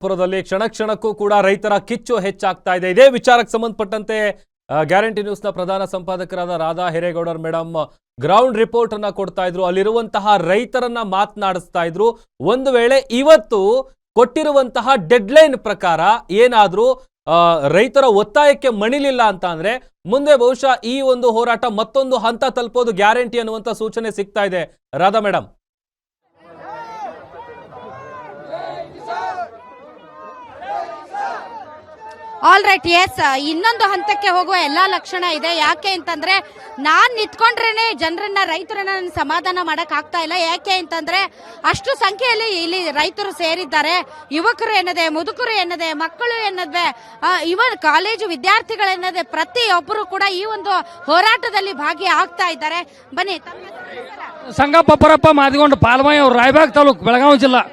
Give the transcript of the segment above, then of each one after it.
ಪುರದಲ್ಲಿ ಕ್ಷಣ ಕ್ಷಣಕ್ಕೂ ಕೂಡ ರೈತರ ಕಿಚ್ಚು ಹೆಚ್ಚಾಗ್ತಾ ಇದೆ. ಇದೇ ವಿಚಾರಕ್ಕೆ ಸಂಬಂಧಪಟ್ಟಂತೆ ಗ್ಯಾರಂಟಿ ನ್ಯೂಸ್ನ ಪ್ರಧಾನ ಸಂಪಾದಕರಾದ Radha Hiregowdar madam ground report ಅನ್ನ ಕೊಡ್ತಾ ಇದ್ರು. ಅಲ್ಲಿರುವಂತಹ ರೈತರನ್ನ ಮಾತನಾಡಿಸ್ತಾ ಇದ್ರು. ಒಂದು ವೇಳೆ ಇವತ್ತು ಕೊಟ್ಟಿರುವಂತಹ ಡೆಡ್ಲೈನ್ ಪ್ರಕಾರ ಏನಾದ್ರೂ ರೈತರ ಒತ್ತಾಯಕ್ಕೆ ಮಣಿಲಿಲ್ಲ ಅಂತ ಅಂದ್ರೆ ಮುಂದೆ ಬಹುಶಃ ಈ ಒಂದು ಹೋರಾಟ ಮತ್ತೊಂದು ಹಂತ ತಲುಪೋದು ಗ್ಯಾರಂಟಿ ಅನ್ನುವಂತ ಸೂಚನೆ ಸಿಗ್ತಾ ಇದೆ. Radha madam, all right, yes, ಇನ್ನೊಂದು ಹಂತಕ್ಕೆ ಹೋಗುವ ಎಲ್ಲಾ ಲಕ್ಷಣ ಇದೆ. ಯಾಕೆ ಅಂತಂದ್ರೆ ನಾನ್ ನಿಂತ್ಕೊಂಡ್ರೇನೆ ಜನರನ್ನ ರೈತರನ್ನ ಸಮಾಧಾನ ಮಾಡಕ್ ಆಗ್ತಾ ಇಲ್ಲ. ಯಾಕೆ ಅಂತಂದ್ರೆ ಅಷ್ಟು ಸಂಖ್ಯೆಯಲ್ಲಿ ಇಲ್ಲಿ ರೈತರು ಸೇರಿದ್ದಾರೆ. ಯುವಕರು ಎನ್ನದೆ, ಮುದುಕರು ಎನ್ನದೆ, ಮಕ್ಕಳು ಎನ್ನದೆ, ಇವನ್ ಕಾಲೇಜು ವಿದ್ಯಾರ್ಥಿಗಳೆನ್ನದೆ ಪ್ರತಿಯೊಬ್ಬರು ಕೂಡ ಈ ಒಂದು ಹೋರಾಟದಲ್ಲಿ ಭಾಗಿ ಆಗ್ತಾ ಇದ್ದಾರೆ. ಬನ್ನಿ. ಸಂಗಪ್ಪ ಪರಪ್ಪ ಮಾದಿಗೊಂಡು ಪಾಲ್ಮಾಯಿ ಅವ್ರು ರಾಯಬಾಗ್ ತಾಲೂಕು ಬೆಳಗಾವಿ ಜಿಲ್ಲಾ.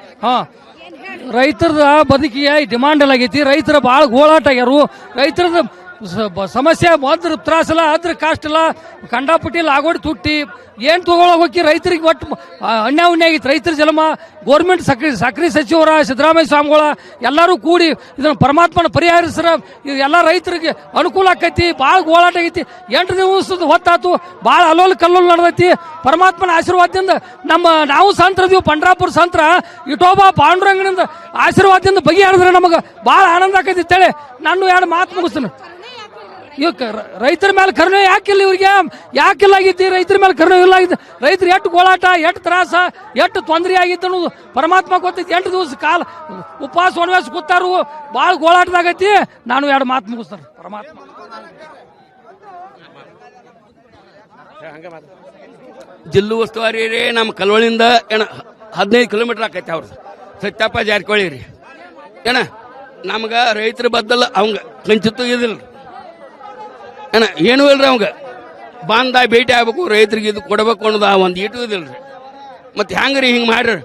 ರೈತರ ಬದುಕಿಗೆ ಡಿಮಾಂಡ್ ಎಲ್ಲ ಆಗೈತಿ. ರೈತರ ಭಾಳ ಗೋಳಾಟ ಆಗ್ಯಾರು. ರೈತರದ ಸಮಸ್ಯೆ ಅದ್ರ ತ್ರಾಸಲ್ಲ, ಅದ್ರ ಕಾಸ್ಟ್ ಇಲ್ಲ, ಕಂಡಾಪಟ್ಟಿ ಲಾಗೋಡಿ ತುಟ್ಟಿ ಏನ್ ತಗೊಳಕ್ ಹೋಗಿ ರೈತರಿಗೆ ಒಟ್ಟು ಅನ್ಯಾಯ ಆಗೈತಿ. ರೈತರ ಜನ್ಮ ಗೋರ್ಮೆಂಟ್ ಸಕ್ರಿ ಸಚಿವರ ಸಿದ್ದರಾಮಯ್ಯ ಸ್ವಾಮಿಗಳ ಎಲ್ಲರೂ ಕೂಡಿ ಇದನ್ನ ಪರಮಾತ್ಮನ ಪರಿಹರಿಸ್ರ ಎಲ್ಲ ರೈತರಿಗೆ ಅನುಕೂಲ ಆಕೈತಿ. ಭಾಳ ಗೋಳಾಟ ಆಗೈತಿ. 8 ದಿವಸದ ಹೊತ್ತಾತು. ಭಾಳ ಅಲ್ಲೋಲ್ ಕಲ್ಲೋಲ್ ನಡೆದೈತಿ. ಪರಮಾತ್ಮನ ಆಶೀರ್ವಾದದಿಂದ ನಾವು ಸಂತ್ರದೀವಿ. ಪಂಡ್ರಾಪುರ ಸಂತ್ರ ಇಟೋಬಾ ಪಾಂಡುರಂಗನಿಂದ ಆಶೀರ್ವಾದದಿಂದ ಬಗೆಹರಿದ್ರೆ ನಮಗೆ ಭಾಳ ಆನಂದ ಆಕೈತಿ ಅಂತೇಳಿ ನಾನು 2 ಮಾತು ಮುಗಿಸ್ತೀನಿ. ಇವಕ್ಕೆ ರೈತರ ಮೇಲೆ ಕರುಣೆ ಯಾಕಿಲ್ಲ? ಇವ್ರಿಗೆ ಯಾಕಿಲ್ಲ ಆಗಿದ್ದಿ? ರೈತರ ಮೇಲೆ ಕರುಣೆ ಇಲ್ಲ ಆಗಿದ್ದು. ರೈತರು ಎಷ್ಟು ಗೋಳಾಟ, ಎಷ್ಟು ತ್ರಾಸ, ಎಷ್ಟು ತೊಂದರೆ ಆಗಿತ್ತು ಅನ್ನೋದು ಪರಮಾತ್ಮ ಗೊತ್ತೈತಿ. 8 ದಿವಸ ಕಾಲ ಉಪವಾಸ ವನವಾಸ ಕೂತಾರು. ಭಾಳ ಗೋಳಾಟದಾಗೈತಿ. ನಾನು 2 ಮಾತು ಮುಗಿಸ್ತಾರೆ. ಪರಮಾತ್ಮ ಜಿಲ್ಲು ಉಸ್ತುವಾರಿ ರೀ. ನಮ್ಮ ಕಲ್ವಳಿಂದ 15 ಕಿಲೋಮೀಟರ್ ಆಕೈತಿ. ಅವ್ರದ್ದು ಸತ್ಯಪ್ಪ ಜಾರಕಿಹೊಳಿ ರೀ. ನಮ್ಗೆ ರೈತರ ಬದ್ದಲ್ಲ ಅವಂಗ ಕಂಚಿತ್ತು ಇದಿಲ್ಲ ಏನೂ ಇಲ್ರಿ. ಅವಂಗ ಬಾಂಧ ಭೇಟಿ ಆಗ್ಬೇಕು, ರೈತರಿಗೆ ಇದು ಕೊಡಬೇಕು ಅನ್ನೋದು ಒಂದು ಈಟು ಇದಿಲ್ರಿ. ಮತ್ತೆ ಹೆಂಗ್ರಿ ಹಿಂಗೆ ಮಾಡ್ರಿ?